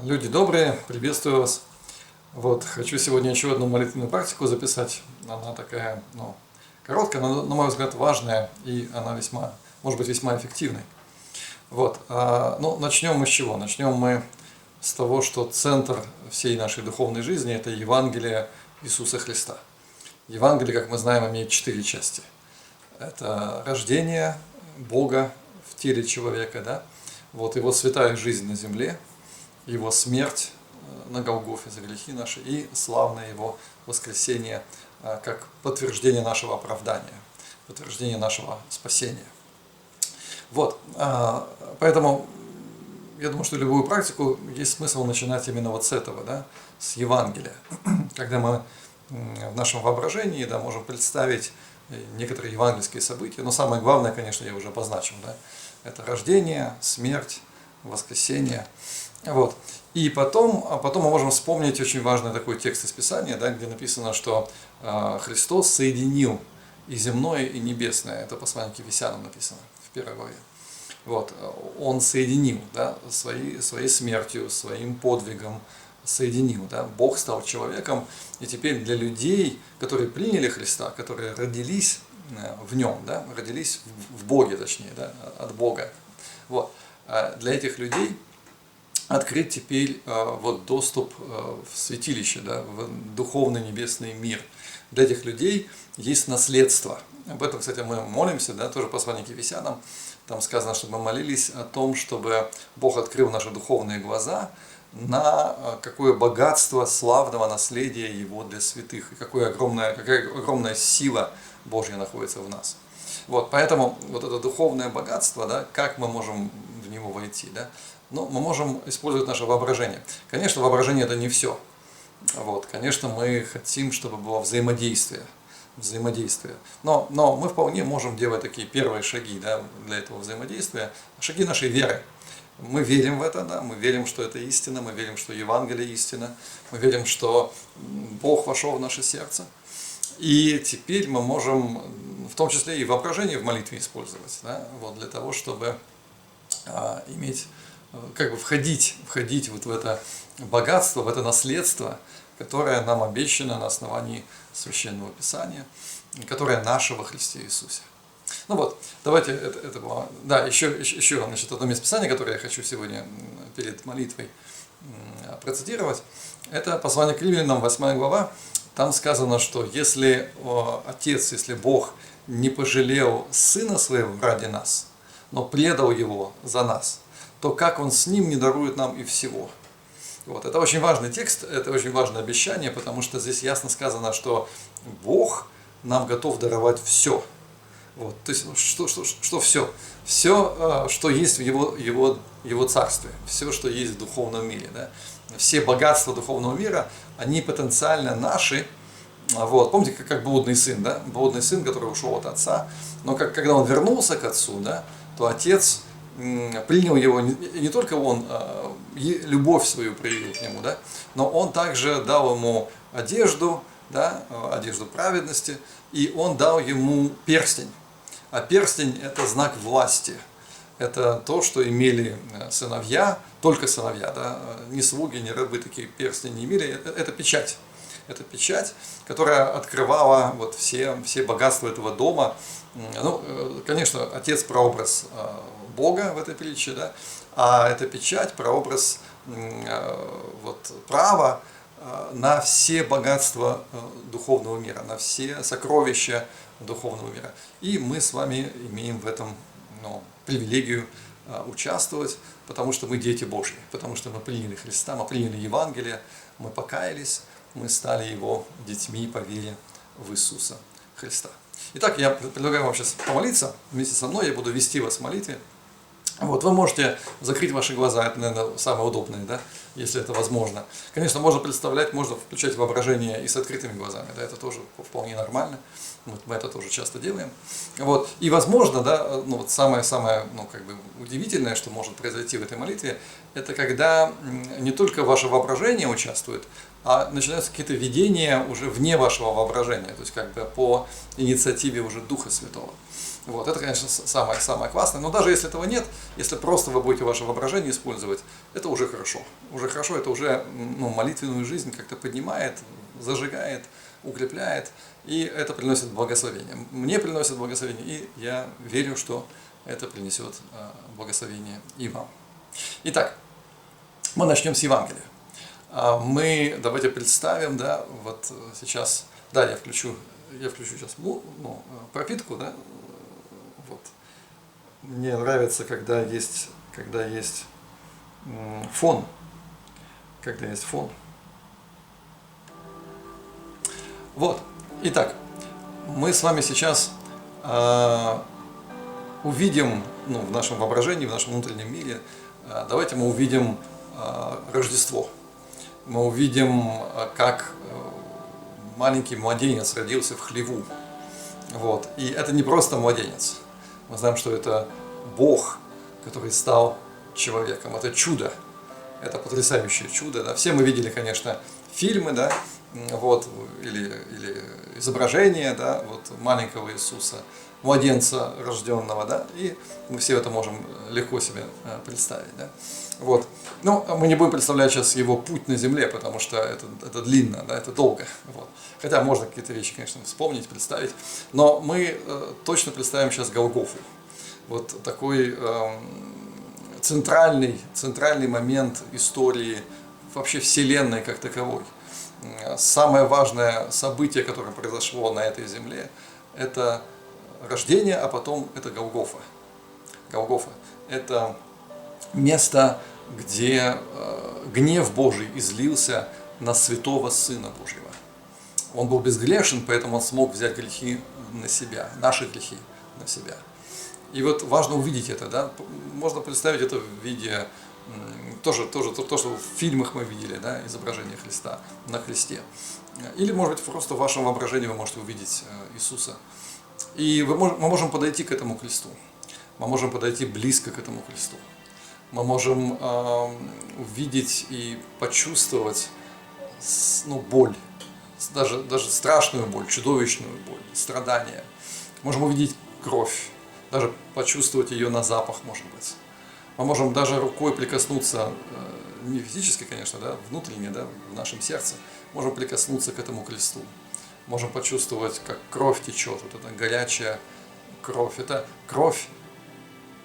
Люди добрые, приветствую вас. Вот, хочу сегодня еще одну молитвенную практику записать. Она такая, короткая, но, на мой взгляд, важная, и она весьма, может быть, весьма эффективной. Вот, начнем мы с чего? Начнем мы с того, что центр всей нашей духовной жизни – это Евангелие Иисуса Христа. Евангелие, как мы знаем, имеет 4 части. Это рождение Бога в теле человека, да? Вот его святая жизнь на земле, его смерть на Голгофе за грехи наши и славное его воскресение как подтверждение нашего оправдания, подтверждение нашего спасения. Вот, поэтому я думаю, что любую практику есть смысл начинать именно вот с этого, да, с Евангелия, когда мы в нашем воображении, да, можем представить некоторые евангельские события, но самое главное, конечно, я уже обозначил, да, это рождение, смерть, воскресение. Вот. И потом мы можем вспомнить очень важный такой текст из Писания, да, где написано, что Христос соединил и земное, и небесное. Это послание к Ефесянам написано в 1 главе. Вот. Он соединил, да, своей смертью, своим подвигом, соединил. Да. Бог стал человеком, и теперь для людей, которые приняли Христа, которые родились в Нем, да, родились в Боге, точнее, да, от Бога. Вот. Для этих людей открыть теперь вот доступ в святилище, да, в духовный небесный мир. Для этих людей есть наследство. Об этом, кстати, мы молимся, да, тоже послание к Ефесянам. Там сказано, чтобы мы молились о том, чтобы Бог открыл наши духовные глаза на какое богатство славного наследия Его для святых, и какая огромная сила Божья находится в нас. Вот, поэтому вот это духовное богатство, да, как мы можем в него войти, да? Но мы можем использовать наше воображение. Конечно, воображение – это не все. Вот, конечно, мы хотим, чтобы было взаимодействие. Но мы вполне можем делать такие первые шаги, да, для этого взаимодействия, шаги нашей веры. Мы верим в это, да, мы верим, что это истина, мы верим, что Евангелие истина, мы верим, что Бог вошел в наше сердце. И теперь мы можем, в том числе и воображение в молитве использовать, да, вот, для того, чтобы иметь, как бы входить вот в это богатство, в это наследство, которое нам обещано на основании Священного Писания, которое наше во Христе Иисусе. Ну вот, давайте, это было, да, еще значит, одно место Писания, которое я хочу сегодня перед молитвой процитировать, это послание к Римлянам, 8 глава. Там сказано, что если Отец, если Бог не пожалел Сына Своего ради нас, но предал Его за нас, то как Он с Ним не дарует нам и всего? Вот. Это очень важный текст, это очень важное обещание, потому что здесь ясно сказано, что Бог нам готов даровать все. Вот. То есть, что все? Все, что есть в его царстве, все, что есть в духовном мире. Да? Все богатства духовного мира, они потенциально наши. Вот. Помните, как блудный сын, да? Блудный сын, который ушел от отца, но когда он вернулся к отцу, да, то отец принял его, не только он любовь свою проявил к нему, да, но он также дал ему одежду, да, одежду праведности, и он дал ему перстень. А перстень – это знак власти. Это то, что имели сыновья, только сыновья, да, ни слуги, ни рабы такие перстни не имели. Это печать. Это печать, которая открывала вот все богатства этого дома. Ну, конечно, отец прообраз Бога в этой притче, да, а эта печать прообраз вот, права на все богатства духовного мира, на все сокровища духовного мира. И мы с вами имеем в этом привилегию участвовать, потому что мы дети Божьи, потому что мы приняли Христа, мы приняли Евангелие, мы покаялись, мы стали Его детьми по вере в Иисуса Христа. Итак, я предлагаю вам сейчас помолиться вместе со мной, я буду вести вас в молитве. Вот, вы можете закрыть ваши глаза, это, наверное, самое удобное, да, если это возможно. Конечно, можно представлять, можно включать воображение и с открытыми глазами, да, это тоже вполне нормально. Мы это тоже часто делаем. Вот. И возможно, да, ну, вот самое ну, как бы удивительное, что может произойти в этой молитве, это когда не только ваше воображение участвует, а начинаются какие-то видения уже вне вашего воображения, то есть как бы по инициативе уже Духа Святого. Вот, это, конечно, самое классное, но даже если этого нет, если просто вы будете ваше воображение использовать, это уже хорошо. Уже хорошо, это уже ну, молитвенную жизнь как-то поднимает, зажигает, укрепляет, и это приносит благословение. Мне приносит благословение, и я верю, что это принесет благословение и вам. Итак, мы начнем с Евангелия. Мы давайте представим, да, вот сейчас, да, я включу сейчас пропитку, да, вот. Мне нравится, когда есть фон, Вот, итак, мы с вами сейчас увидим, ну, в нашем воображении, в нашем внутреннем мире, давайте мы увидим Рождество. Мы увидим, как маленький младенец родился в хлеву. Вот. И это не просто младенец. Мы знаем, что это Бог, который стал человеком. Это чудо. Это потрясающее чудо. Да. Все мы видели, конечно, фильмы, да, вот, или изображения, да, вот, маленького Иисуса, младенца рожденного, да, и мы все это можем легко себе представить. Да. Вот. Ну, мы не будем представлять сейчас его путь на земле, потому что это длинно, да, это долго. Вот. Хотя можно какие-то вещи, конечно, вспомнить, представить. Но мы точно представим сейчас Голгофу. Вот такой центральный момент истории вообще Вселенной как таковой. Самое важное событие, которое произошло на этой земле, это рождение, а потом это Голгофа. Голгофа – это место, где гнев Божий излился на святого Сына Божьего. Он был безгрешен, поэтому он смог взять грехи на себя, наши грехи на себя. И вот важно увидеть это, да? Можно представить это в виде, тоже то, что в фильмах мы видели, да, изображение Христа на кресте. Или, может быть, просто в вашем воображении вы можете увидеть Иисуса. И мы можем подойти к этому кресту, мы можем подойти близко к этому кресту. Мы можем увидеть и почувствовать боль, даже страшную боль, чудовищную боль, страдания. Можем увидеть кровь, даже почувствовать ее на запах, может быть. Мы можем даже рукой прикоснуться, не физически, конечно, да, внутренне, да, в нашем сердце, можем прикоснуться к этому кресту. Можем почувствовать, как кровь течет, вот эта горячая кровь. Это кровь,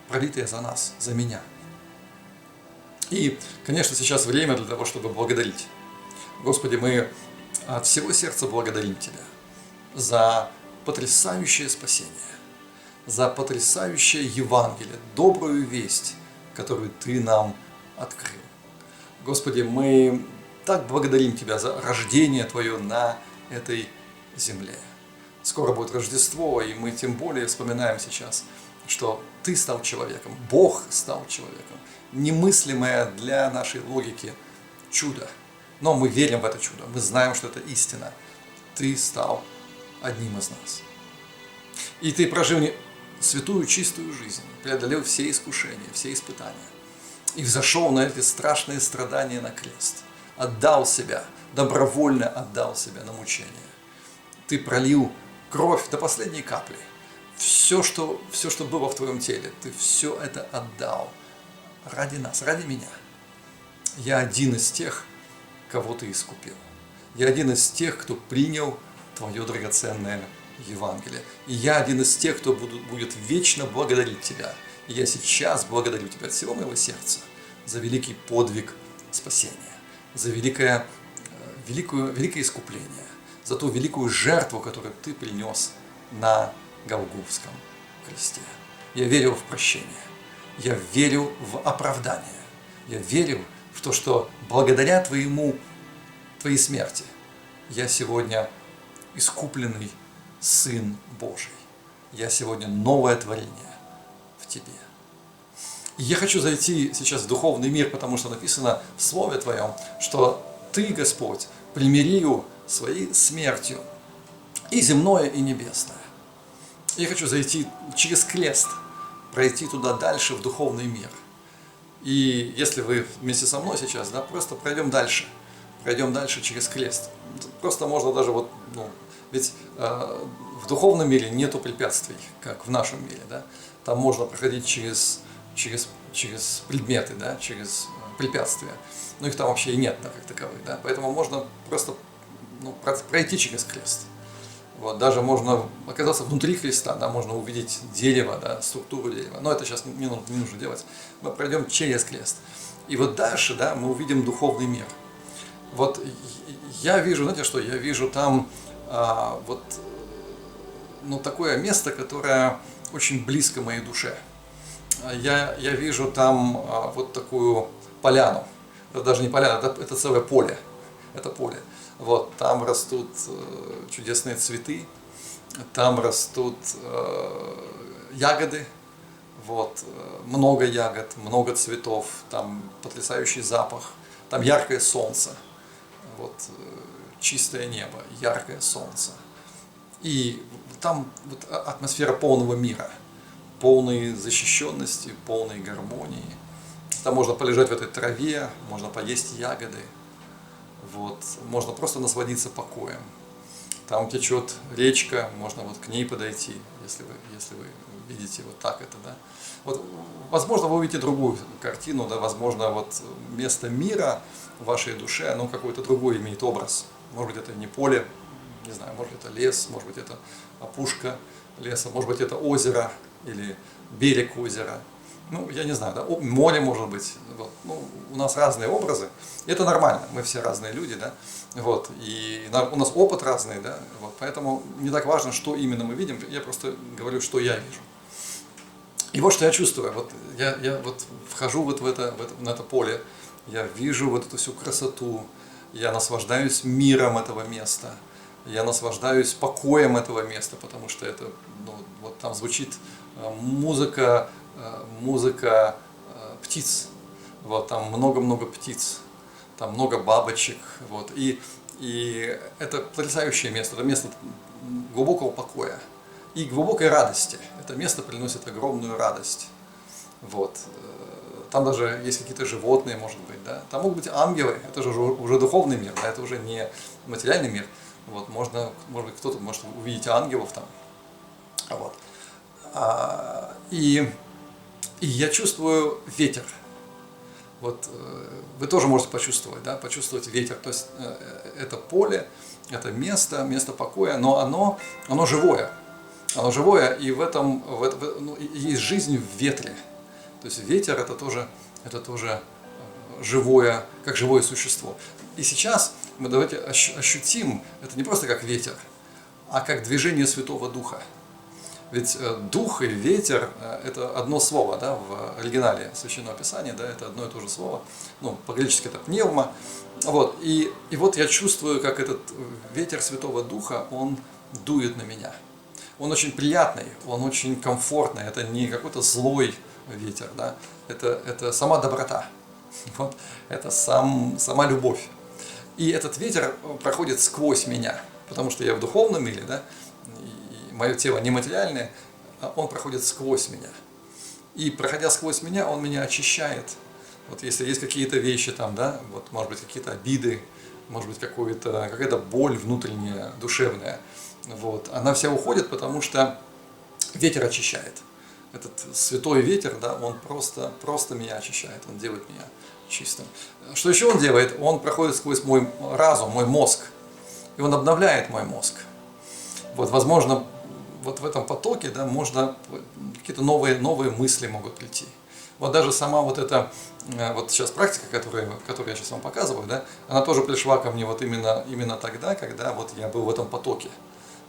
пролитая за нас, за меня. И, конечно, сейчас время для того, чтобы благодарить. Господи, мы от всего сердца благодарим Тебя за потрясающее спасение, за потрясающее Евангелие, добрую весть, которую Ты нам открыл. Господи, мы так благодарим Тебя за рождение Твое на этой земле. Скоро будет Рождество, и мы тем более вспоминаем сейчас, что Ты стал человеком, Бог стал человеком. Немыслимое для нашей логики чудо. Но мы верим в это чудо, мы знаем, что это истина. Ты стал одним из нас. И Ты прожил святую, чистую жизнь, преодолел все искушения, все испытания. И взошел на эти страшные страдания на крест. Отдал себя, добровольно отдал себя на мучение. Ты пролил кровь до последней капли. Все, что было в Твоем теле, Ты все это отдал. Ради нас, ради меня. Я один из тех, кого Ты искупил. Я один из тех, кто принял Твое драгоценное Евангелие. И я один из тех, кто будет вечно благодарить Тебя. И я сейчас благодарю Тебя от всего моего сердца за великий подвиг спасения, за великое искупление, за ту великую жертву, которую Ты принес на Голгофском кресте. Я верю в прощение. Я верю в оправдание. Я верю в то, что благодаря Твоей смерти я сегодня искупленный Сын Божий. Я сегодня новое творение в Тебе. И я хочу зайти сейчас в духовный мир, потому что написано в Слове Твоем, что Ты, Господь, примирил своей смертью и земное, и небесное. Я хочу зайти через крест, пройти туда дальше, в духовный мир. И если вы вместе со мной сейчас, да, просто пройдем дальше через крест. Просто можно даже вот, ведь в духовном мире нету препятствий, как в нашем мире, да. Там можно проходить через предметы, да, через препятствия. Но их там вообще и нет, да, как таковых, да. Поэтому можно просто пройти через крест. Вот, даже можно оказаться внутри креста, да, можно увидеть дерево, да, структуру дерева. Но это сейчас не нужно делать. Мы пройдем через крест. И вот дальше, да, мы увидим духовный мир. Вот я вижу, знаете что, я вижу там такое место, которое очень близко моей душе. Я вижу там вот такую поляну. Это даже не поляна, это целое поле. Это поле. Вот, там растут чудесные цветы, там растут ягоды, вот, много ягод, много цветов, там потрясающий запах, там яркое солнце, вот, чистое небо, яркое солнце. И там вот атмосфера полного мира, полной защищенности, полной гармонии. Там можно полежать в этой траве, можно поесть ягоды. Вот, можно просто насладиться покоем. Там течет речка, можно вот к ней подойти, если вы видите вот так это, да. Вот, возможно, вы увидите другую картину, да, возможно, вот место мира в вашей душе, оно какой-то другой имеет образ. Может быть, это не поле, не знаю, может быть, это лес, может быть, это опушка леса, может быть, это озеро или берег озера. Я не знаю, да, море может быть. Вот. У нас разные образы. И это нормально, мы все разные люди, да. Вот. И у нас опыт разный, да. Вот. Поэтому не так важно, что именно мы видим. Я просто говорю, что я вижу. И вот что я чувствую. Вот я вот вхожу вот на это поле, я вижу вот эту всю красоту, я наслаждаюсь миром этого места, я наслаждаюсь покоем этого места, потому что это, вот там звучит музыка птиц, вот, там много-много птиц, там много бабочек, вот, и это потрясающее место, это место глубокого покоя и глубокой радости, это место приносит огромную радость, вот, там даже есть какие-то животные, может быть, да, там могут быть ангелы, это же уже духовный мир, да, это уже не материальный мир, вот, может быть, кто-то может увидеть ангелов там, вот. И я чувствую ветер. Вот вы тоже можете почувствовать, да, почувствовать ветер. То есть это поле, это место покоя, но оно живое. Оно живое, и в этом есть жизнь в ветре. То есть ветер это тоже живое, как живое существо. И сейчас мы давайте ощутим, это не просто как ветер, а как движение Святого Духа. Ведь дух и ветер – это одно слово, да, в оригинале Священного Писания, да, это одно и то же слово, по-гречески это пневма. Вот, и вот я чувствую, как этот ветер Святого Духа, он дует на меня. Он очень приятный, он очень комфортный, это не какой-то злой ветер, да, это сама доброта, вот, это сама любовь. И этот ветер проходит сквозь меня, потому что я в духовном мире, да, мое тело нематериальное, он проходит сквозь меня. И проходя сквозь меня, он меня очищает. Вот если есть какие-то вещи там, да, вот может быть какие-то обиды, может быть какая-то боль внутренняя, душевная, вот, она вся уходит, потому что ветер очищает. Этот святой ветер, да, он просто меня очищает, он делает меня чистым. Что еще он делает? Он проходит сквозь мой разум, мой мозг, и он обновляет мой мозг. Вот, возможно, вот в этом потоке, да, можно какие-то новые мысли могут прийти. Вот даже сама вот эта вот сейчас практика, которую я сейчас вам показываю, да, она тоже пришла ко мне вот именно тогда, когда вот я был в этом потоке,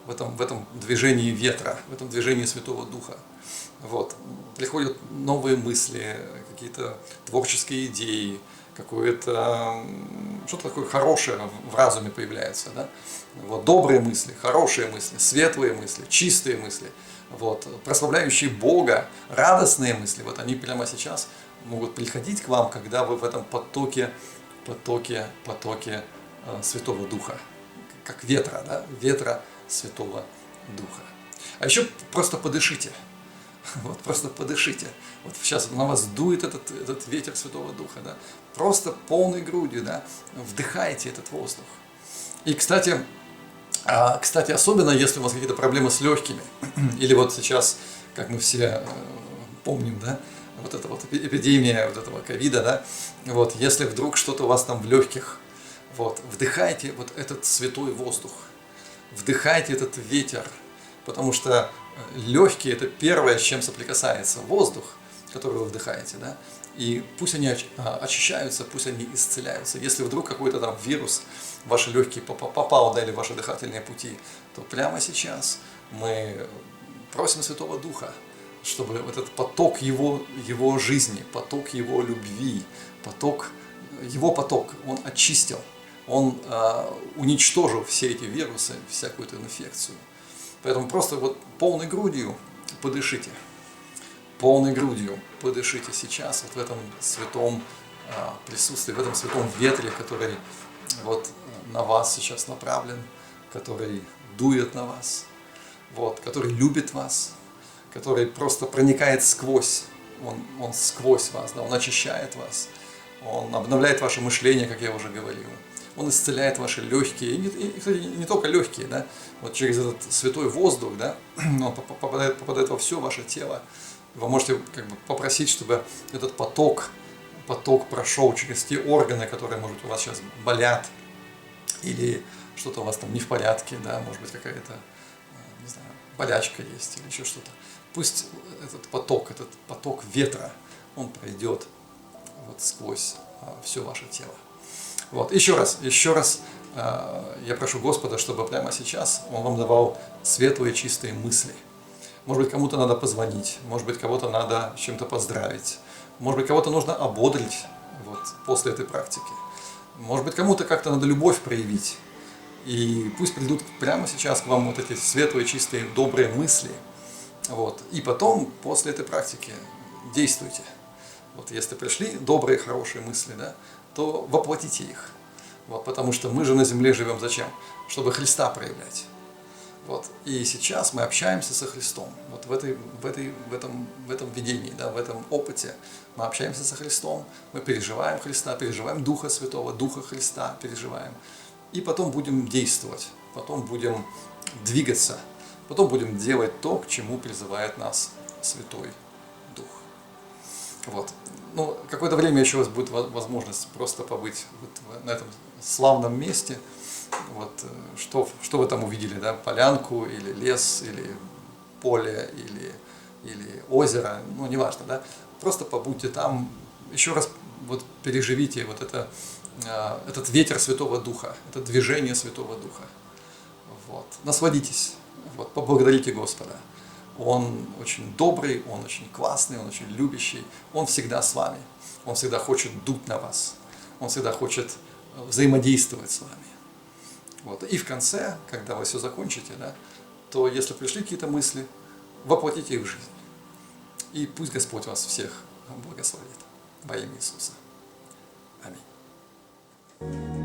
в этом движении ветра, в этом движении Святого Духа. Вот. Приходят новые мысли, какие-то творческие идеи, что-то такое хорошее в разуме появляется, да? Вот, добрые мысли, хорошие мысли, светлые мысли, чистые мысли, вот, прославляющие Бога, радостные мысли, вот они прямо сейчас могут приходить к вам, когда вы в этом потоке Святого Духа, как ветра, да? Святого Духа. А еще просто подышите. Вот, просто подышите. Вот сейчас на вас дует этот ветер Святого Духа. Да? Просто полной грудью, да? Вдыхайте этот воздух. И, кстати, особенно если у вас какие-то проблемы с легкими, или вот сейчас, как мы все помним, да, вот эта вот эпидемия вот этого ковида, да, вот, если вдруг что-то у вас там в легких, вот, вдыхайте вот этот святой воздух, вдыхайте этот ветер, потому что легкие – это первое, с чем соприкасается воздух, который вы вдыхаете, да, и пусть они очищаются, пусть они исцеляются. Если вдруг какой-то там вирус в ваши легкие попал, да, или в ваши дыхательные пути, то прямо сейчас мы просим Святого Духа, чтобы вот этот поток его жизни, поток его любви, его поток, он очистил, он уничтожил все эти вирусы, всякую эту инфекцию. Поэтому просто вот полной грудью подышите. Полной грудью подышите сейчас вот в этом святом присутствии, в этом святом ветре, который вот на вас сейчас направлен, который дует на вас, вот, который любит вас, который просто проникает сквозь, он сквозь вас, да, он очищает вас, он обновляет ваше мышление, как я уже говорил, он исцеляет ваши легкие, и кстати, не только легкие, да, вот через этот святой воздух, да, он попадает во все ваше тело. Вы можете как бы попросить, чтобы этот поток прошел через те органы, которые, может, у вас сейчас болят, или что-то у вас там не в порядке, да, может быть, какая-то, не знаю, болячка есть или еще что-то. Пусть этот поток ветра, он пройдет вот сквозь все ваше тело. Вот. Еще раз я прошу Господа, чтобы прямо сейчас Он вам давал светлые, чистые мысли. Может быть, кому-то надо позвонить, может быть, кого-то надо чем-то поздравить, может быть, кого-то нужно ободрить вот, после этой практики. Может быть, кому-то как-то надо любовь проявить. И пусть придут прямо сейчас к вам вот эти светлые, чистые, добрые мысли. Вот. И потом, после этой практики, действуйте. Вот если пришли добрые, хорошие мысли, да, то воплотите их. Вот, потому что мы же на земле живем зачем? Чтобы Христа проявлять. Вот. И сейчас мы общаемся со Христом. Вот в этом видении, да, в этом опыте мы общаемся со Христом, мы переживаем Христа, переживаем Духа Святого, Духа Христа переживаем. И потом будем действовать, потом будем двигаться, потом будем делать то, к чему призывает нас Святой Дух. Вот. Ну, какое-то время еще у вас будет возможность просто побыть вот на этом славном месте. Вот, что вы там увидели, да? Полянку, или лес, или поле, или озеро, ну, неважно, да? Просто побудьте там, еще раз вот переживите вот этот ветер Святого Духа, это движение Святого Духа. Вот. Насладитесь, вот, поблагодарите Господа. Он очень добрый, Он очень классный, Он очень любящий, Он всегда с вами, Он всегда хочет дуть на вас, Он всегда хочет взаимодействовать с вами. Вот. И в конце, когда вы все закончите, да, то если пришли какие-то мысли, воплотите их в жизнь. И пусть Господь вас всех благословит во имя Иисуса. Аминь.